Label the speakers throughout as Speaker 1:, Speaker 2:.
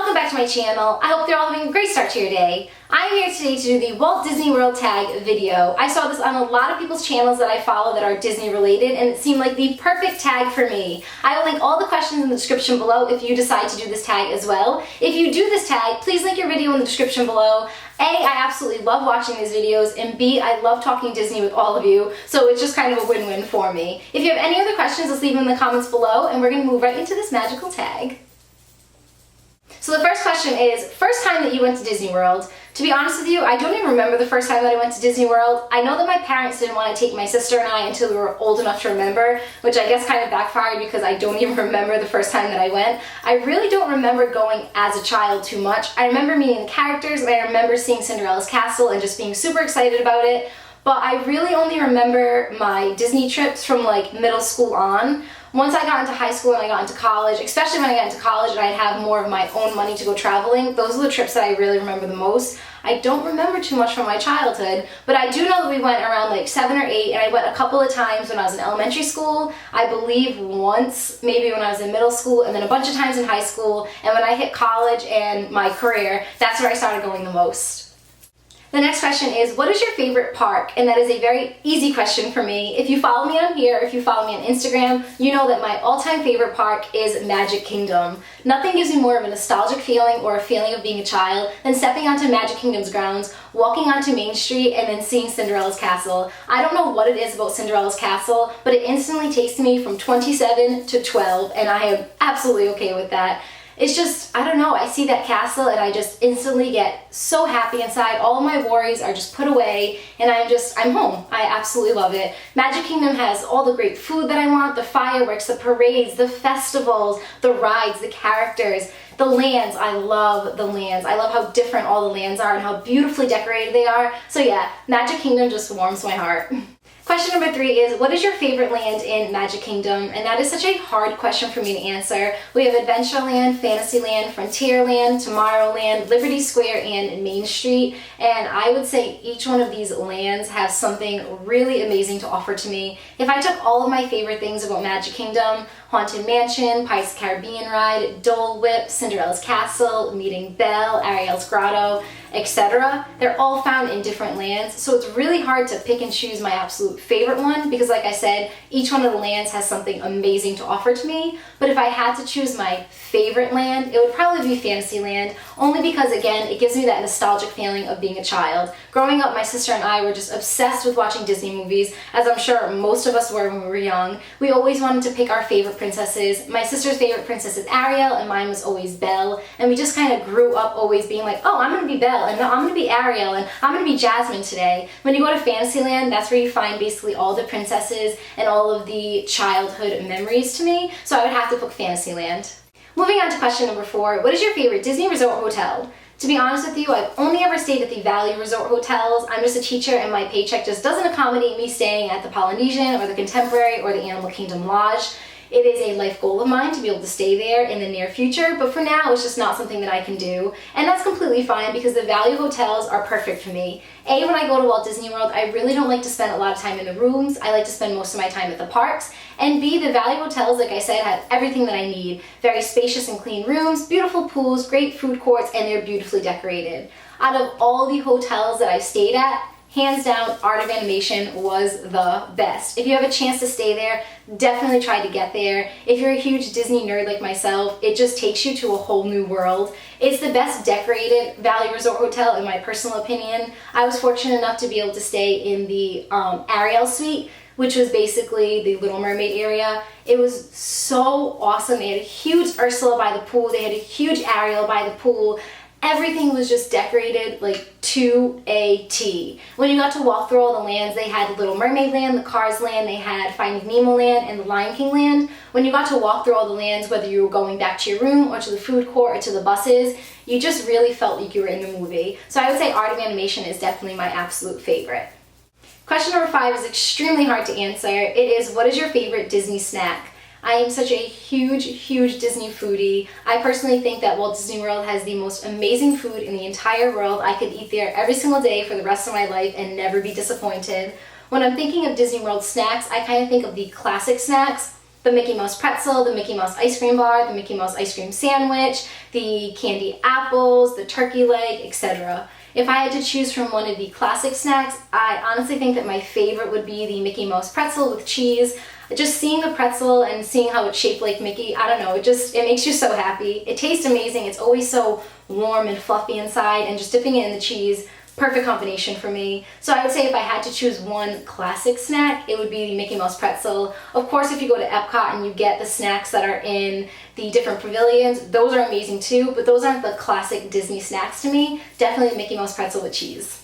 Speaker 1: welcome back to my channel. I hope you're all having a great start to your day. I'm here today to do the Walt Disney World tag video. I saw this on a lot of people's channels that I follow that are Disney related, and it seemed like the perfect tag for me. I will link all the questions in the description below if you decide to do this tag as well. If you do this tag, please link your video in the description below. A, I absolutely love watching these videos, and B, I love talking Disney with all of you, so it's just kind of a win-win for me. If you have any other questions, let's leave them in the comments below, and we're going to move right into this magical tag. So the first question is, first time that you went to Disney World. To be honest with you, I don't even remember the first time that I went to Disney World. I know that my parents didn't want to take my sister and I until we were old enough to remember, which I guess kind of backfired because I don't even remember the first time that I went. I really don't remember going as a child too much. I remember meeting the characters, and I remember seeing Cinderella's castle and just being super excited about it. But I really only remember my Disney trips from like middle school on. Once I got into high school and I got into college, especially when I got into college and I'd have more of my own money to go traveling, those are the trips that I really remember the most. I don't remember too much from my childhood, but I do know that we went around like 7 or 8, and I went a couple of times when I was in elementary school. I believe once, maybe when I was in middle school, and then a bunch of times in high school, and when I hit college and my career, that's where I started going the most. The next question is, what is your favorite park? And that is a very easy question for me. If you follow me on here, if you follow me on Instagram, you know that my all-time favorite park is Magic Kingdom. Nothing gives me more of a nostalgic feeling or a feeling of being a child than stepping onto Magic Kingdom's grounds, walking onto Main Street, and then seeing Cinderella's castle. I don't know what it is about Cinderella's castle, but it instantly takes me from 27 to 12, and I am absolutely okay with that. It's just, I don't know, I see that castle and I just instantly get so happy inside. All of my worries are just put away, and I'm home. I absolutely love it. Magic Kingdom has all the great food that I want, the fireworks, the parades, the festivals, the rides, the characters, the lands. I love the lands. I love how different all the lands are and how beautifully decorated they are. So yeah, Magic Kingdom just warms my heart. Question number 3 is, what is your favorite land in Magic Kingdom? And that is such a hard question for me to answer. We have Adventureland, Fantasyland, Frontierland, Tomorrowland, Liberty Square, and Main Street. And I would say each one of these lands has something really amazing to offer to me. If I took all of my favorite things about Magic Kingdom, Haunted Mansion, Pirates of the Caribbean Ride, Dole Whip, Cinderella's Castle, Meeting Belle, Ariel's Grotto, etc., they're all found in different lands, so it's really hard to pick and choose my absolute favorite one because, like I said, each one of the lands has something amazing to offer to me. But if I had to choose my favorite land, it would probably be Fantasyland, only because, again, it gives me that nostalgic feeling of being a child. Growing up, my sister and I were just obsessed with watching Disney movies, as I'm sure most of us were when we were young. We always wanted to pick our favorite princesses. My sister's favorite princess is Ariel, and mine was always Belle, and we just kind of grew up always being like, oh, I'm going to be Belle, and no, I'm going to be Ariel, and I'm going to be Jasmine today. When you go to Fantasyland, that's where you find basically all the princesses and all of the childhood memories to me, so I would have to pick Fantasyland. Moving on to question number 4, what is your favorite Disney resort hotel? To be honest with you, I've only ever stayed at the Value Resort hotels. I'm just a teacher and my paycheck just doesn't accommodate me staying at the Polynesian or the Contemporary or the Animal Kingdom Lodge. It is a life goal of mine to be able to stay there in the near future, but for now it's just not something that I can do. And that's completely fine because the value hotels are perfect for me. A, when I go to Walt Disney World, I really don't like to spend a lot of time in the rooms. I like to spend most of my time at the parks. And B, the value hotels, like I said, have everything that I need. Very spacious and clean rooms, beautiful pools, great food courts, and they're beautifully decorated. Out of all the hotels that I've stayed at, hands down, Art of Animation was the best. If you have a chance to stay there, definitely try to get there. If you're a huge Disney nerd like myself, it just takes you to a whole new world. It's the best decorated Value Resort hotel in my personal opinion. I was fortunate enough to be able to stay in the Ariel suite, which was basically the Little Mermaid area. It was so awesome. They had a huge Ursula by the pool. They had a huge Ariel by the pool. Everything was just decorated like to a T. When you got to walk through all the lands, they had the Little Mermaid land, the Cars land, they had Finding Nemo land, and the Lion King land. When you got to walk through all the lands, whether you were going back to your room or to the food court or to the buses, you just really felt like you were in the movie. So I would say Art of Animation is definitely my absolute favorite. Question number 5 is extremely hard to answer. It is, what is your favorite Disney snack? I am such a huge Disney foodie. I personally think that Walt Disney World has the most amazing food in the entire world. I could eat there every single day for the rest of my life and never be disappointed. When I'm thinking of Disney World snacks, I kind of think of the classic snacks. The Mickey Mouse pretzel, the Mickey Mouse ice cream bar, the Mickey Mouse ice cream sandwich, the candy apples, the turkey leg, etc. If I had to choose from one of the classic snacks, I honestly think that my favorite would be the Mickey Mouse pretzel with cheese. Just seeing the pretzel and seeing how it's shaped like Mickey, I don't know, it makes you so happy. It tastes amazing. It's always so warm and fluffy inside, and just dipping it in the cheese, perfect combination for me. So I would say if I had to choose one classic snack, it would be the Mickey Mouse pretzel. Of course, if you go to Epcot and you get the snacks that are in the different pavilions, those are amazing too, but those aren't the classic Disney snacks to me. Definitely the Mickey Mouse pretzel with cheese.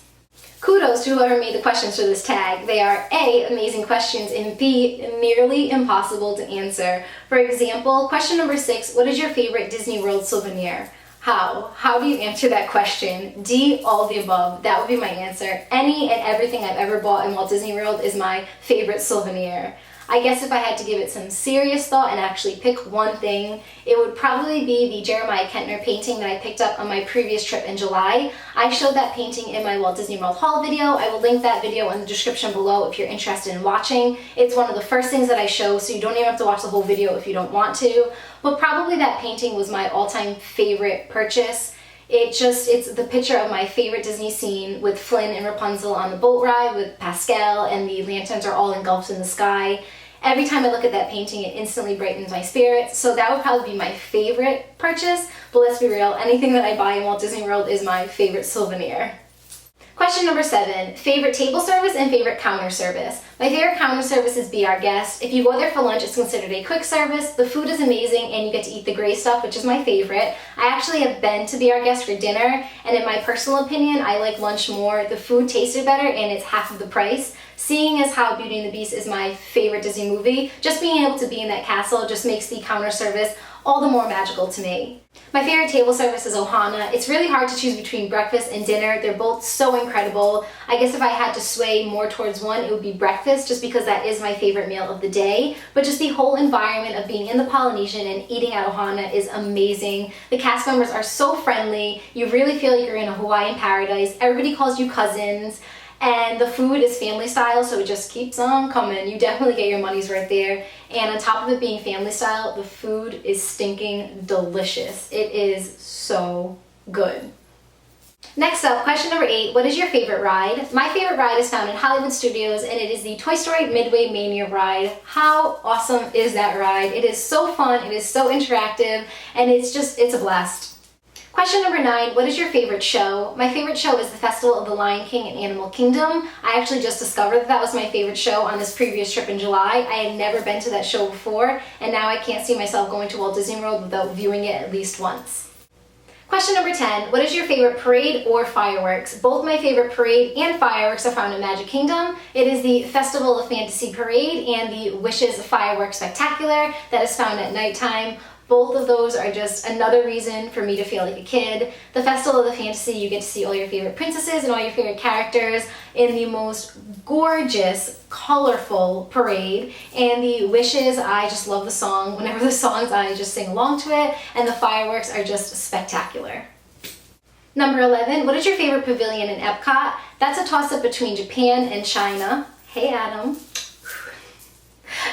Speaker 1: Kudos to whoever made the questions for this tag. They are A, amazing questions, and B, nearly impossible to answer. For example, question number 6, what is your favorite Disney World souvenir? How do you answer that question? D, all the above. That would be my answer. Any and everything I've ever bought in Walt Disney World is my favorite souvenir. I guess if I had to give it some serious thought and actually pick one thing, it would probably be the Jeremiah Kentner painting that I picked up on my previous trip in July. I showed that painting in my Walt Disney World haul video. I will link that video in the description below if you're interested in watching. It's one of the first things that I show, so you don't even have to watch the whole video if you don't want to. But probably that painting was my all-time favorite purchase. It's the picture of my favorite Disney scene with Flynn and Rapunzel on the boat ride with Pascal, and the lanterns are all engulfed in the sky. Every time I look at that painting, it instantly brightens my spirits. So that would probably be my favorite purchase. But let's be real, anything that I buy in Walt Disney World is my favorite souvenir. Question number 7, favorite table service and favorite counter service. My favorite counter service is Be Our Guest. If you go there for lunch, it's considered a quick service. The food is amazing and you get to eat the gray stuff, which is my favorite. I actually have been to Be Our Guest for dinner, and in my personal opinion, I like lunch more. The food tasted better and it's half of the price. Seeing as how Beauty and the Beast is my favorite Disney movie, just being able to be in that castle just makes the counter service all the more magical to me. My favorite table service is Ohana. It's really hard to choose between breakfast and dinner. They're both so incredible. I guess if I had to sway more towards one, it would be breakfast, just because that is my favorite meal of the day. But just the whole environment of being in the Polynesian and eating at Ohana is amazing. The cast members are so friendly. You really feel like you're in a Hawaiian paradise. Everybody calls you cousins. And the food is family style, so it just keeps on coming. You definitely get your money's worth there. And on top of it being family style, the food is stinking delicious. It is so good. Next up, question number 8, what is your favorite ride? My favorite ride is found in Hollywood Studios, and it is the Toy Story Midway Mania ride. How awesome is that ride? It is so fun, it is so interactive, and it's a blast. Question number 9, what is your favorite show? My favorite show is the Festival of the Lion King and Animal Kingdom. I actually just discovered that was my favorite show on this previous trip in July. I had never been to that show before, and now I can't see myself going to Walt Disney World without viewing it at least once. Question number 10, what is your favorite parade or fireworks? Both my favorite parade and fireworks are found in Magic Kingdom. It is the Festival of Fantasy Parade and the Wishes Fireworks Spectacular that is found at nighttime. Both of those are just another reason for me to feel like a kid. The Festival of the Fantasy, you get to see all your favorite princesses and all your favorite characters in the most gorgeous, colorful parade. And the Wishes, I just love the song. Whenever the songs, I just sing along to it. And the fireworks are just spectacular. Number 11, what is your favorite pavilion in Epcot? That's a toss-up between Japan and China. Hey, Adam.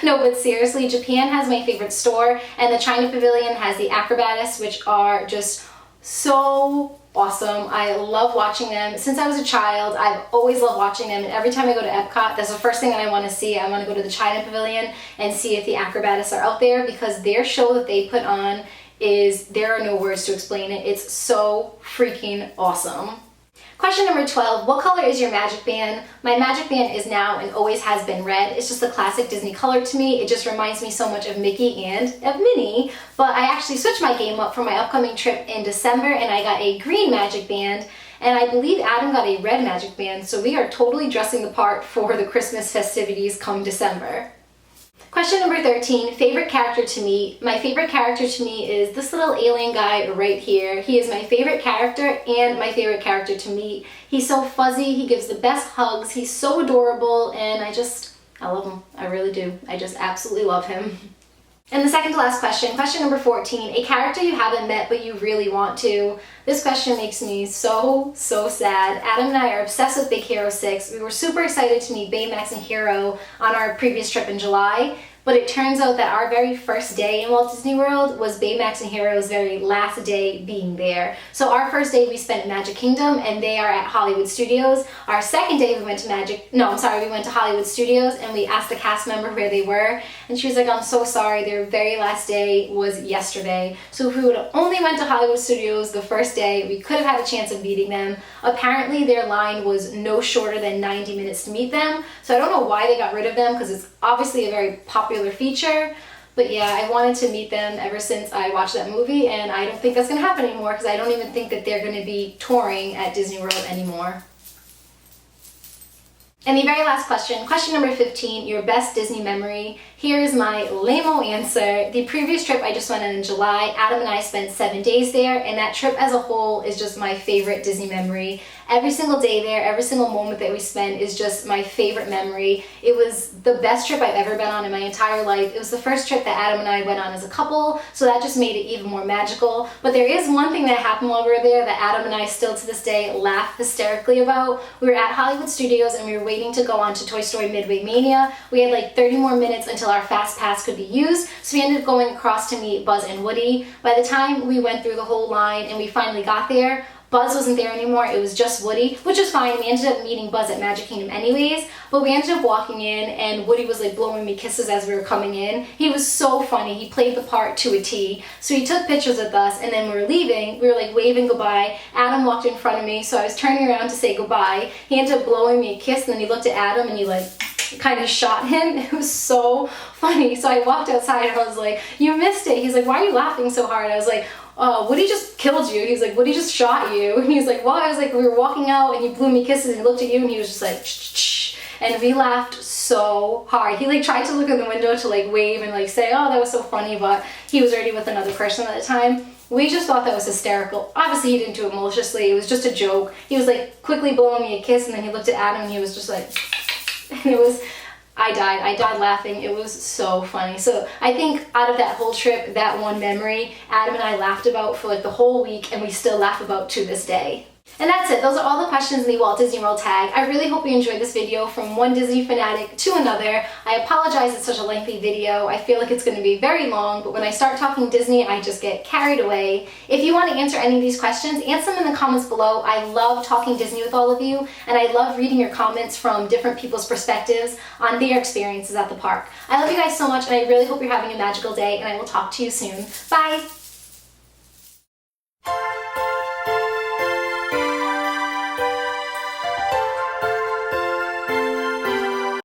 Speaker 1: No, but seriously, Japan has my favorite store, and the China Pavilion has the acrobatists, which are just so awesome. I love watching them. Since I was a child, I've always loved watching them, and every time I go to Epcot, that's the first thing that I want to see. I want to go to the China Pavilion and see if the acrobatists are out there, because their show that they put on there are no words to explain it. It's so freaking awesome. Question number 12, what color is your magic band? My magic band is now and always has been red. It's just a classic Disney color to me. It just reminds me so much of Mickey and of Minnie. But I actually switched my game up for my upcoming trip in December, and I got a green magic band. And I believe Adam got a red magic band, so we are totally dressing the part for the Christmas festivities come December. Question number 13, favorite character to meet. My favorite character to meet is this little alien guy right here. He is my favorite character and my favorite character to meet. He's so fuzzy, he gives the best hugs, he's so adorable, and I love him. I really do. I just absolutely love him. And the second to last question, question number 14, a character you haven't met but you really want to. This question makes me so sad. Adam and I are obsessed with Big Hero 6. We were super excited to meet Baymax and Hero on our previous trip in July, but it turns out that our very first day in Walt Disney World was Baymax and Hero's very last day being there. So our first day we spent in Magic Kingdom, and they are at Hollywood Studios. Our second day we went to we went to Hollywood Studios, and we asked the cast member where they were, and she was like, I'm so sorry, their very last day was yesterday. So if we would have only went to Hollywood Studios the first day, we could have had a chance of meeting them. Apparently their line was no shorter than 90 minutes to meet them, so I don't know why they got rid of them, because it's obviously a very popular feature. But yeah, I wanted to meet them ever since I watched that movie, and I don't think that's going to happen anymore, because I don't even think that they're going to be touring at Disney World anymore. And the very last question number 15, your best Disney memory. Here's my lame-o answer. The previous trip I just went on in July, Adam and I spent 7 days there, and that trip as a whole is just my favorite Disney memory. Every single day there, every single moment that we spent is just my favorite memory. It was the best trip I've ever been on in my entire life. It was the first trip that Adam and I went on as a couple, so that just made it even more magical. But there is one thing that happened while we were there that Adam and I still to this day laugh hysterically about. We were at Hollywood Studios and we were waiting to go on to Toy Story Midway Mania. We had like 30 more minutes until our Fast Pass could be used, so we ended up going across to meet Buzz and Woody. By the time we went through the whole line and we finally got there, Buzz wasn't there anymore, it was just Woody, which is fine. We ended up meeting Buzz at Magic Kingdom anyways, but we ended up walking in and Woody was like blowing me kisses as we were coming in. He was so funny, he played the part to a T. So he took pictures with us, and then we were leaving, we were like waving goodbye. Adam walked in front of me, so I was turning around to say goodbye. He ended up blowing me a kiss, and then he looked at Adam and he like kind of shot him. It was so funny. So I walked outside and I was like, you missed it. He's like, why are you laughing so hard? I was like, Woody just killed you. He's like, Woody just shot you. And he's like, well, I was like, we were walking out and you blew me kisses and he looked at you and he was just like, shh. And we laughed so hard. He like tried to look in the window to like wave and like say, oh, that was so funny, but he was already with another person at the time. We just thought that was hysterical. Obviously he didn't do it maliciously, it was just a joke. He was like quickly blowing me a kiss, and then he looked at Adam and he was just like, and it was, I died laughing. It was so funny. So I think out of that whole trip, that one memory, Adam and I laughed about for like the whole week, and we still laugh about to this day. And that's it. Those are all the questions in the Walt Disney World tag. I really hope you enjoyed this video from one Disney fanatic to another. I apologize it's such a lengthy video. I feel like it's going to be very long, but when I start talking Disney, I just get carried away. If you want to answer any of these questions, answer them in the comments below. I love talking Disney with all of you, and I love reading your comments from different people's perspectives on their experiences at the park. I love you guys so much, and I really hope you're having a magical day, and I will talk to you soon. Bye!